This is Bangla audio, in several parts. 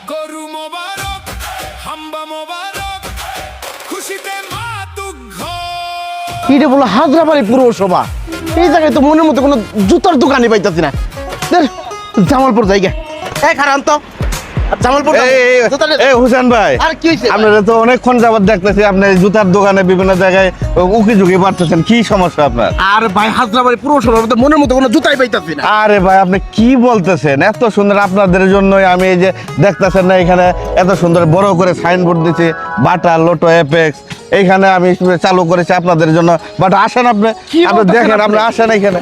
গরু মোবারক হাম্বা মোবারক খুশিতে মাতুক এটা বলো হাজরাবাড়ি পৌরসভা। এই জায়গায় তো মনের মতো কোনো জুতার দোকানই পাইতাছি না। ধুর, জামালপুর জায়গা এক হারান তো জামালপুর হুসেন ভাই, আর কি হয়েছে? আপনারা তো অনেকক্ষণ যাবত দেখতেছি আপনি জুতার দোকানে বিভিন্ন জায়গায় উকি ঝুঁকি পারতেছেন, কি সমস্যা আপনার? আর ভাই হাজরাবাড়ি পৌরসভার মধ্যে মনের মতো কোনো জুতাই পাইতাছি না। আরে ভাই, আপনি কি বলতেছেন? এত সুন্দর আপনাদের জন্যই আমি এই যে দেখতেছেন না, এখানে এত সুন্দর বড় করে সাইনবোর্ড দিচ্ছি বাটা লোটো এপেক্স, এইখানে আমি চালু করেছি আপনাদের জন্য। বাট আসেন আপনি, কি আপনি বলতেছেন দেখেন, আপনি? আপনি আসেন এখানে।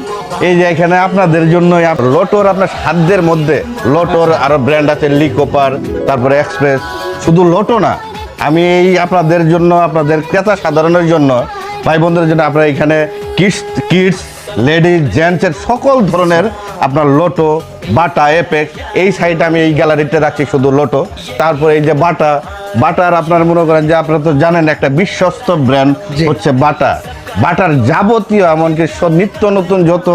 এই যে এখানে আপনাদের জন্যই লোটোর আপনার সাধ্যের মধ্যে লোটোর আরো ব্র্যান্ড আছে, লিকোপার, তারপরে এক্সপ্রেস। শুধু লোটো না, আমি এই আপনাদের জন্য, আপনাদের ক্রেতা সাধারণের জন্য, ভাই বন্ধুদের জন্য আপনার এখানে কিডস লেডিস জেন্টসের সকল ধরনের আপনার লোটো বাটা এপেক্স, এই সাইডে আমি এই গ্যালারিতে রাখছি শুধু লোটো। তারপরে এই যে বাটার আপনার মনে করেন যে আপনারা তো জানেন একটা বিশ্বস্ত ব্র্যান্ড হচ্ছে বাটা। বাটার যাবতীয় এমনকি সব নিত্য নতুন যত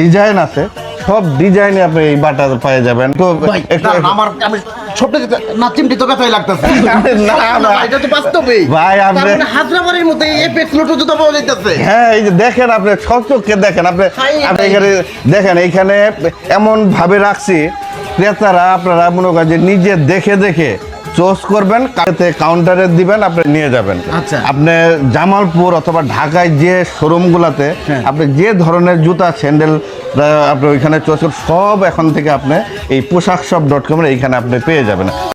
ডিজাইন আছে সব ডিজাইনে আপনি এই বাটা পেয়ে যাবেন। তো ভাই, আমার আমি ছোট না চিমটি তো কথাই লাগতেছে না, না। এটা তো বাস্তবেই ভাই, তার আপনি- মানে হাজরাবাড়ির মধ্যে এপেক্স লোটো জুতা পাওয়া যাইতেছে। হ্যাঁ, এই যে দেখেন, আপনি চোখে দেখেন, আপনি হাই, আপনি হাই। এখানে দেখেন, এইখানে এমন ভাবে রাখছি ক্রেতারা আপনারা মনে করেন যে নিজে দেখে দেখে চয়েস করবেন, কাউন্টারে দিবেন, আপনি নিয়ে যাবেন। আচ্ছা। আপনি জামালপুর অথবা ঢাকায় যে শোরুমগুলোতে আপনি যে ধরনের জুতা স্যান্ডেল আপনি ওইখানে চয়েস সব এখন থেকে আপনি এই পোশাকশপ.com এইখানে আপনি পেয়ে যাবেন।